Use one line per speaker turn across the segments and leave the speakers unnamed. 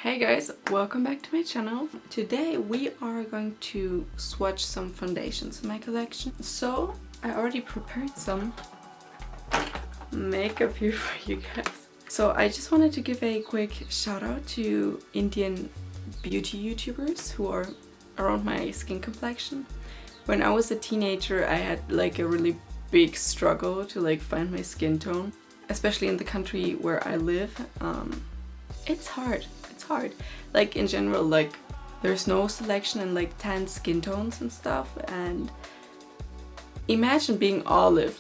Hey guys, welcome back to my channel. Today we are going to swatch some foundations in my collection. So I already prepared some makeup here for you guys. So I just wanted to give a quick shout out to Indian beauty YouTubers who are around my skin complexion. When I was a teenager I had like a really big struggle to find my skin tone, especially in the country where I live. It's hard. Like in general, there's no selection in tan skin tones and stuff, and imagine being olive,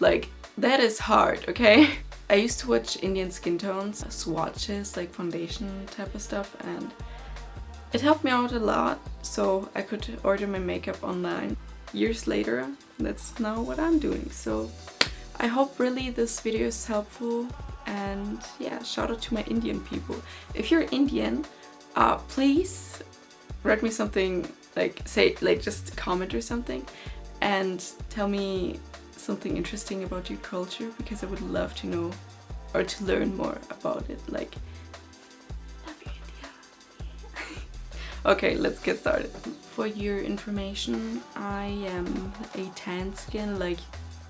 that is hard, okay? I used to watch Indian skin tones, swatches, like foundation type of stuff, and it helped me out a lot, so I could order my makeup online. Years later, that's now what I'm doing, so I hope really this video is helpful. And yeah, shout out to my Indian people. If you're Indian, please write me something, just comment or something and tell me something interesting about your culture, because I would love to know or to learn more about it. Love you, India. Okay, let's get started. For your information, I am a tan skin,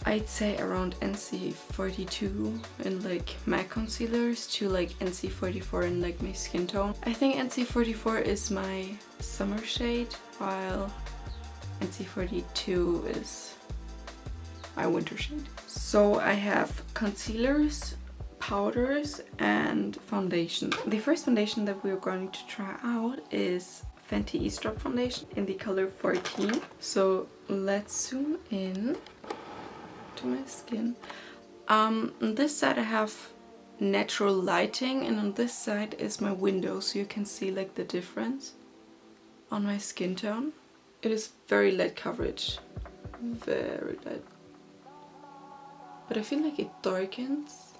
I'd say around NC42 in MAC concealers to NC44 in my skin tone. I think NC44 is my summer shade, while NC42 is my winter shade. So I have concealers, powders and foundation. The first foundation that we're going to try out is Fenty Eaze Drop foundation in the color 14. So let's zoom in to my skin. On this side I have natural lighting, and on this side is my window, so you can see the difference on my skin tone. It is very light coverage, very light, but I feel like it darkens.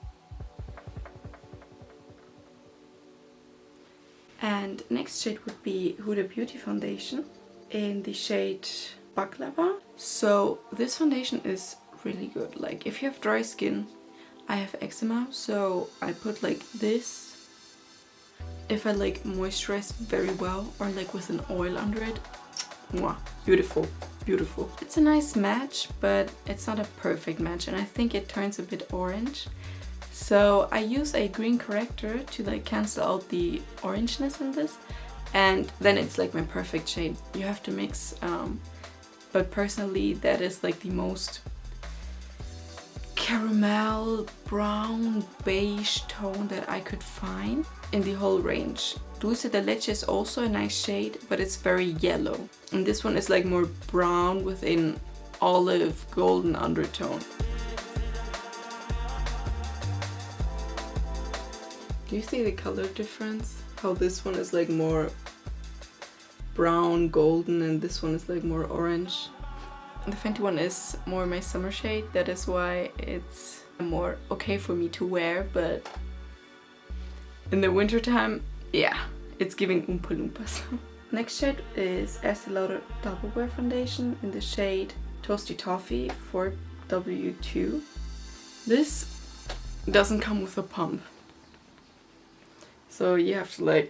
And next shade would be Huda Beauty foundation in the shade Baklava. So this foundation is really good. If you have dry skin, I have eczema, so I put this. If I moisturize very well, or with an oil under it, mwah, beautiful. It's a nice match, but it's not a perfect match, and I think it turns a bit orange. So I use a green corrector to cancel out the orangeness in this, and then it's my perfect shade. You have to mix, but personally that is the most caramel brown beige tone that I could find in the whole range. Dulce de Leche is also a nice shade, but it's very yellow, and this one is more brown with an olive golden undertone. Do you see the color difference? How this one is more brown golden and this one is more orange. The Fenty one is more my summer shade, that is why it's more okay for me to wear, but in the winter time, yeah, it's giving Oompa Loompas. Next shade is Estée Lauder Double Wear Foundation in the shade Toasty Toffee 4W2. This doesn't come with a pump, so you have to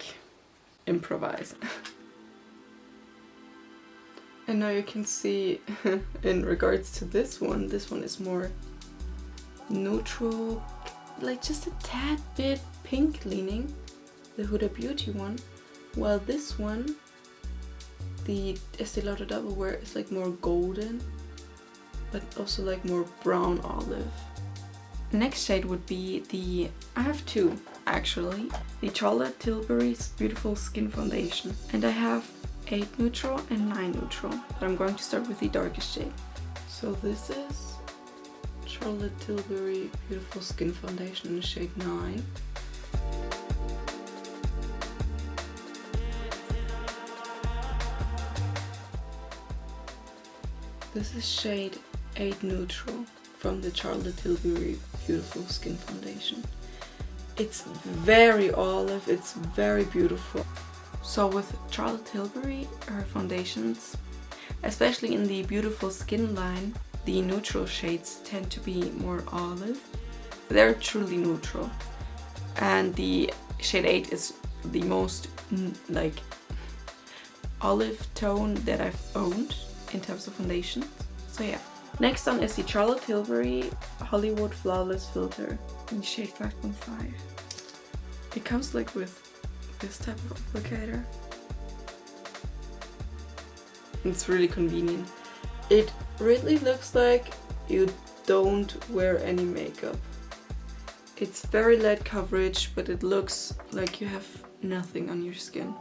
improvise. And now you can see in regards to this one is more neutral, just a tad bit pink leaning, the Huda Beauty one, while this one, the Estée Lauder Double Wear, is more golden, but also more brown olive. Next shade would be I have two actually, the Charlotte Tilbury's Beautiful Skin Foundation, and I have 8 neutral and 9 neutral, but I'm going to start with the darkest shade. So this is Charlotte Tilbury Beautiful Skin Foundation in shade 9. This is shade 8 neutral from the Charlotte Tilbury Beautiful Skin Foundation. It's very olive, it's very beautiful. So with Charlotte Tilbury, her foundations, especially in the Beautiful Skin line, the neutral shades tend to be more olive. They're truly neutral. And the shade 8 is the most like olive tone that I've owned in terms of foundation. So yeah. Next on is the Charlotte Tilbury Hollywood Flawless Filter in shade 5.5. It comes like with this type of applicator. It's really convenient. It really looks like you don't wear any makeup. It's very light coverage, but it looks like you have nothing on your skin.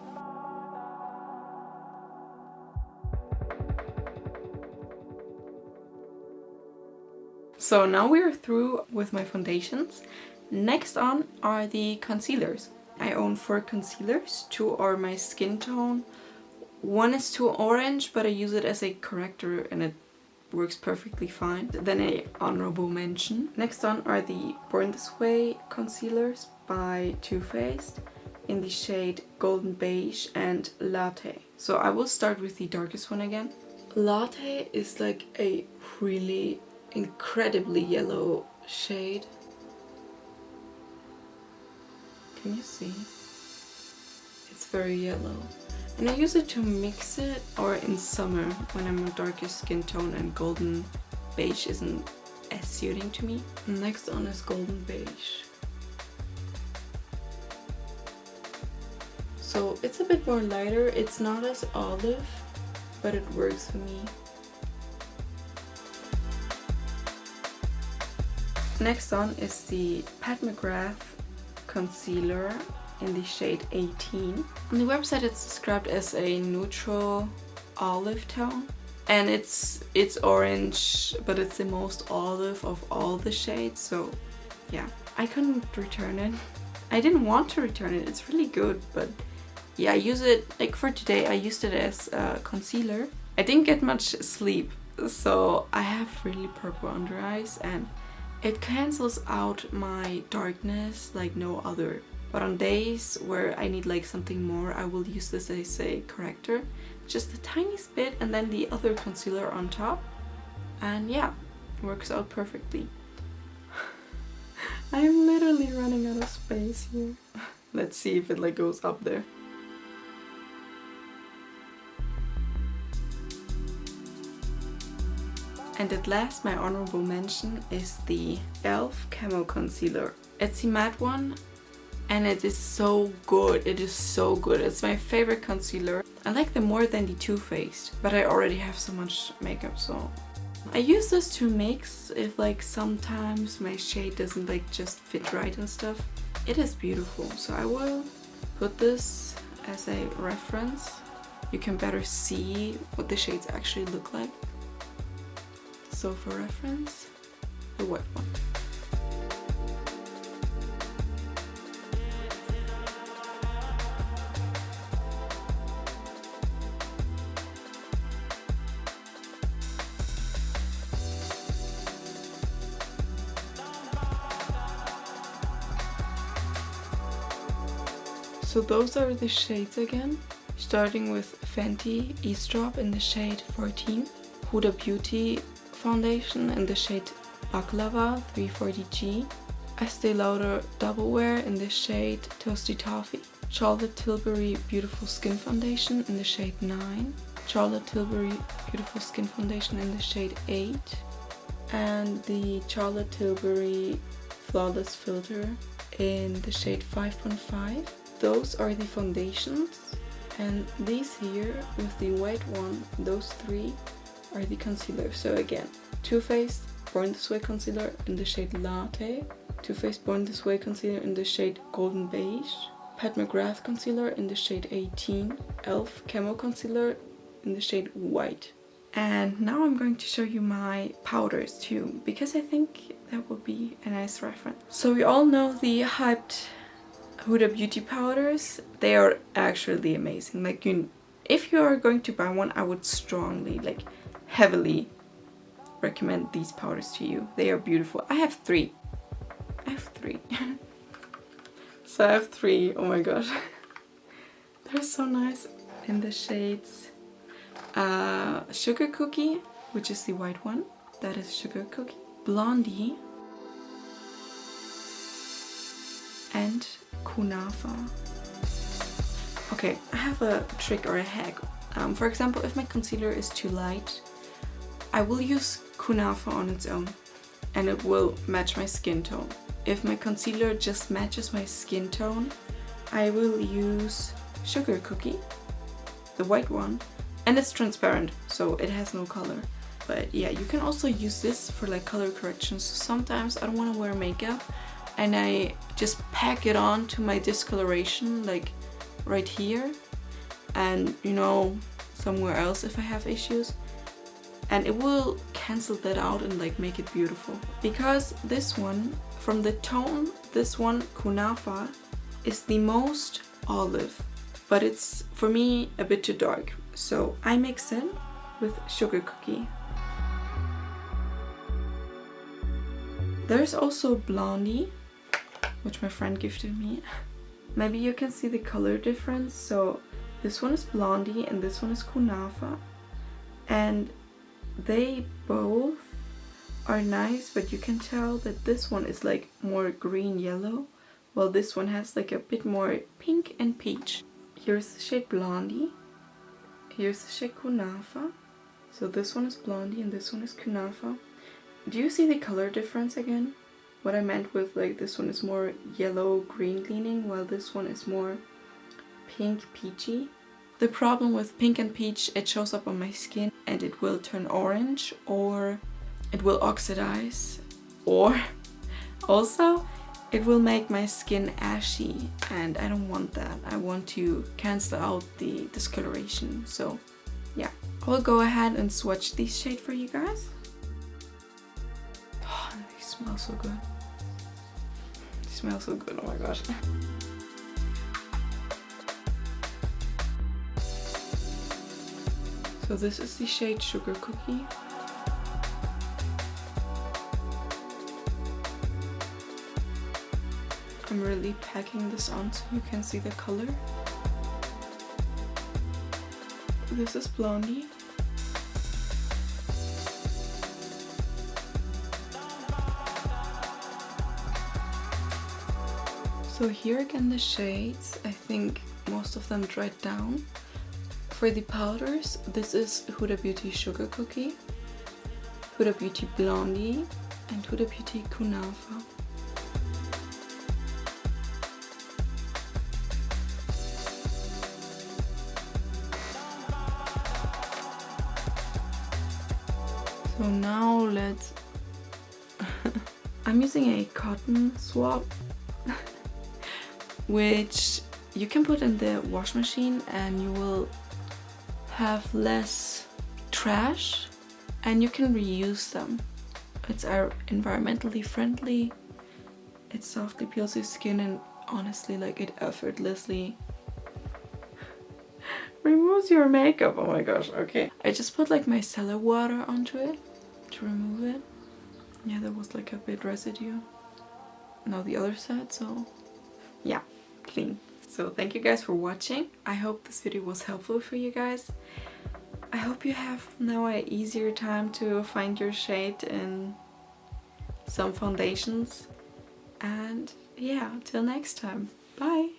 So now we're through with my foundations. Next on are the concealers. I own 4 concealers. 2 are my skin tone. 1 is too orange, but I use it as a corrector and it works perfectly fine. Then a honorable mention. Next on are the Born This Way concealers by Too Faced in the shade Golden Beige and Latte. So I will start with the darkest one again. Latte is like a really incredibly yellow shade. Can you see? It's very yellow. And I use it to mix it, or in summer when I'm a darker skin tone and golden beige isn't as suiting to me. Next on is Golden Beige. So it's a bit more lighter. It's not as olive, but it works for me. Next on is the Pat McGrath concealer in the shade 18. On the website it's described as a neutral olive tone, and it's orange, but it's the most olive of all the shades, so yeah. I couldn't return it. I didn't want to return it, it's really good, but yeah, I use it, like for today I used it as a concealer. I didn't get much sleep, so I have really purple under eyes and it cancels out my darkness like no other. But on days where I need like something more, I will use this as a corrector. Just the tiniest bit and then the other concealer on top. And yeah, it works out perfectly. I'm literally running out of space here. Let's see if it like goes up there. And at last, my honorable mention is the e.l.f. Camo Concealer. It's the matte one. And it is so good. It is so good. It's my favorite concealer. I like them more than the Too Faced, but I already have so much makeup, so I use this to mix if like sometimes my shade doesn't like just fit right and stuff. It is beautiful, so I will put this as a reference. You can better see what the shades actually look like. So for reference, the white one. So those are the shades again, starting with Fenty Eaze Drop in the shade 14, Huda Beauty foundation in the shade Baklava 340G, Estée Lauder Double Wear in the shade Toasty Toffee, Charlotte Tilbury Beautiful Skin Foundation in the shade 9, Charlotte Tilbury Beautiful Skin Foundation in the shade 8, and the Charlotte Tilbury Flawless Filter in the shade 5.5. Those are the foundations, and these here with the white one, those 3 are the concealers. So again, Too Faced Born This Way concealer in the shade Latte, Too Faced Born This Way concealer in the shade Golden Beige, Pat McGrath concealer in the shade 18, e.l.f. Camo concealer in the shade White. And now I'm going to show you my powders too, because I think that would be a nice reference. So we all know the hyped Huda Beauty powders. They are actually amazing. Like, if you are going to buy one, I would strongly, like heavily recommend these powders to you. They are beautiful. I have 3. So I have 3. Oh my gosh. They're so nice. In the shades Sugar Cookie, which is the white one. That is Sugar Cookie. Blondie. And Kunafa. Okay, I have a trick or a hack. For example, if my concealer is too light, I will use Kunafa on its own and it will match my skin tone. If my concealer just matches my skin tone, I will use Sugar Cookie, the white one, and it's transparent, so it has no color. But yeah, you can also use this for like color correction. So sometimes I don't want to wear makeup and I just pack it on to my discoloration, like right here, and you know, somewhere else if I have issues, and it will cancel that out and like make it beautiful. Because this one, from the tone, this one, Kunafa, is the most olive, but it's for me a bit too dark, so I mix in with Sugar Cookie. There's also Blondie, which my friend gifted me. Maybe you can see the color difference. So this one is Blondie and this one is Kunafa, and they both are nice, but you can tell that this one is like more green yellow, while this one has like a bit more pink and peach. Here's the shade Blondie, here's the shade Kunafa. So this one is Blondie and this one is Kunafa. Do you see the color difference again? What I meant with like this one is more yellow green leaning, while this one is more pink peachy. The problem with pink and peach, it shows up on my skin and it will turn orange, or it will oxidize, or also it will make my skin ashy, and I don't want that. I want to cancel out the discoloration. So yeah, I'll go ahead and swatch these shades for you guys. Oh, they smell so good. They smell so good, oh my gosh. So this is the shade Sugar Cookie. I'm really packing this on so you can see the color. This is Blondie. So here again the shades, I think most of them dried down. For the powders, this is Huda Beauty Sugar Cookie, Huda Beauty Blondie, and Huda Beauty Kunafa. So now let's... I'm using a cotton swab, which you can put in the wash machine and you will have less trash and you can reuse them. It's environmentally friendly, it softly peels your skin, and honestly, like, it effortlessly removes your makeup. Oh my gosh, okay. I just put like micellar water onto it to remove it. Yeah, there was like a bit residue. Now the other side, so yeah, clean. So thank you guys for watching. I hope this video was helpful for you guys. I hope you have now an easier time to find your shade in some foundations. And yeah, till next time. Bye!